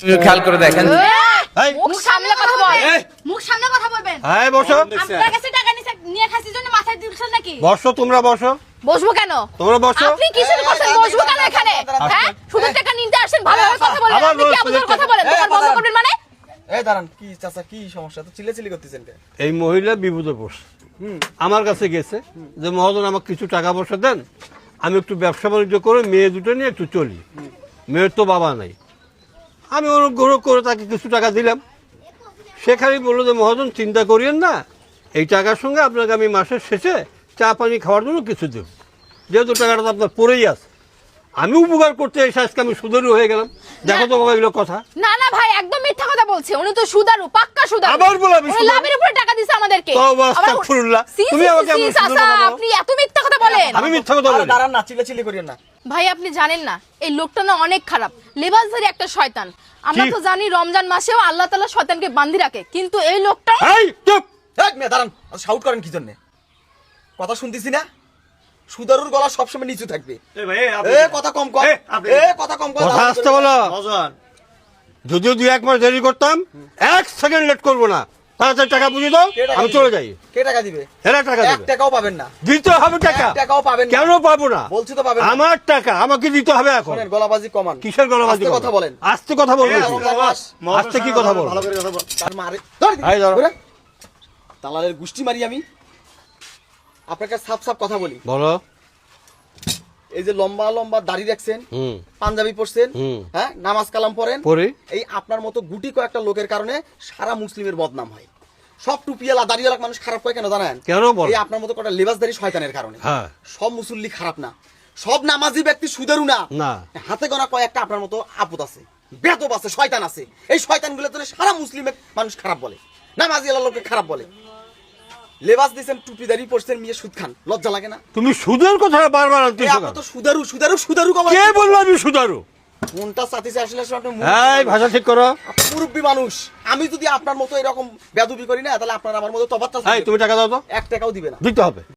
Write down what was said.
খেয়াল করে দেখেন। মুখ সামলে কথা বল। মুখ সামলে কথা বলবেন। এই বসো। আপনার কাছে টাকা নিয়ে খাসির জন্য মাথায় দিচ্ছেন নাকি? বসো, তোমরা বসো। বসবো কেন? তোমরা বসো। আপনি কিসের করছেন? বসবো কেন এখানে? হ্যাঁ? শুধু টাকা নিতে আসেন, ভালোভাবে কথা বলেন। আপনি কি আবুল কথা বলেন? দোকান বন্ধ করবেন মানে? এই দাঁড়ান, কি চাচা কি সমস্যা? তো চিল্লাচিল্লি করতেছেন কেন? এই মহিলা বিপদে পড়ছে, আমার কাছে গেছে যে মহাজন আমাকে কিছু টাকা পয়সা দেন, আমি একটু ব্যবসা বাণিজ্য করে মেয়ে দুটো নিয়ে একটু চলি। মেয়ের তো বাবা নাই। আমি অনুগ্রহ করে তাকে কিছু টাকা দিলাম। সেখানেই বললো যে মহাজন চিন্তা করিয়েন না, এই টাকার সঙ্গে আপনাকে আমি মাসের শেষে চা পানি খাওয়ার জন্য কিছু দেব, যেহেতু টাকাটা তো আপনার পড়েই আছে। আমি উপকার করতে এসে আজকে আমি সুদারু হয়ে গেলাম। দেখো তো বাবা এগুলো কথা। না না ভাই, একদম মিথ্যা কথা বলছে। উনি তো সুদারু, পাক্কা সুদারু। আবার বলো আমি উনি লাভের উপরে টাকা দিছে আমাদেরকে। তওবা আস্তাগফিরুল্লাহ। তুমি আমাকে এমন সুন্দর কথা বলো? আপনি এত মিথ্যা কথা বলেন। আমি মিথ্যা কথা বলি? দাঁড়ান না, চিল্লাচিল্লি করিয়েন না। ভাই আপনি জানেন না এই লোকটা না অনেক খারাপ, লেবাসধারী একটা শয়তান। আমরা কি? তো জানি রমজান মাসেও আল্লাহ তাআলা শয়তানকে বান্ধি রাখে, কিন্তু এই লোকটা এই চুপ। এই মেয়ে দাঁড়ান, শাউট করেন কি জন্য? কথা শুনতেছি না? সুদারুর গলা সবসময় নিচু থাকবে। কথা কম কর। কথা কম কর। কথা আসতে বলো। যদিও 2-1 মাস দেরি করতাম, 1 সেকেন্ড লেট করবো না। তাড়াতাড়ি টাকা বুঝিয়ে দাও, আমি চলে যাই। কে টাকা দিবে? এরা টাকা 1 দেবে। টাকাও পাবেন না। দিতে হবে টাকা। 1 টাকাও পাবেন না। কেন পাবো না? বলছি তো পাবেন না। আমার টাকা আমাকে দিতে হবে এখন। শুনেন, গলাবাজি কমান। কিসের গলাবাজি? আস্তে কথা বলেন। আস্তে কথা বলবো। মাস। আস্তে কি কথা বলবো? তার মারে এই ধরো। দালালের গুষ্টি মারি আমি। আপনাকে সাফ সাফ কথা বলি। বলো। এই যে লম্বা লম্বা দাড়ি রাখছেন, হুম। পাঞ্জাবি পরছেন, হুম। হ্যাঁ, নামাজ কালাম পড়েন, পরে এই আপনার মতো গুটি কয়েকটা লোকের কারণে সারা মুসলিমের বদনাম হয়। সব টুপিওয়ালা দাড়িওয়ালা মানুষ খারাপ হয় কেন জানেন? কেন বল? এই আপনার মতো কটা লেবাসদারি শয়তানের কারণে। হ্যাঁ। সব মুসল্লি খারাপ না, সব নামাজি ব্যক্তি সুদেরু না। না। হাতে গোনা কয়েকটা আপনার মতো আপদ আছে, বেদব আছে, শয়তান আছে। এই শয়তানগুলো তো সারা মুসলিমের মানুষ খারাপ বলে, নামাজিওয়ালা লোককে খারাপ বলে। লেবাস দিয়েছেন, টুপি দাড়ি পরছেন, মেয়ে সুদ খান, লজ্জা লাগে না? তুমি সুদের কথা বারবার আনতেছো আপনি কেন? তো সুদারু সুদারু সুদারু কমাল। কে বললো আমি সুদারু? কোনটা চাতিছে আসলে আপনি এই ভাষা ঠিক করো। মুরব্বী মানুষ। আমি যদি আপনার মতো এরকম বেয়াদবি করি না, তাহলে আপনার আমার মতো তফাৎ এই তুমি টাকা দাও তো। 1 টাকাও দিবে না। দিতে হবে।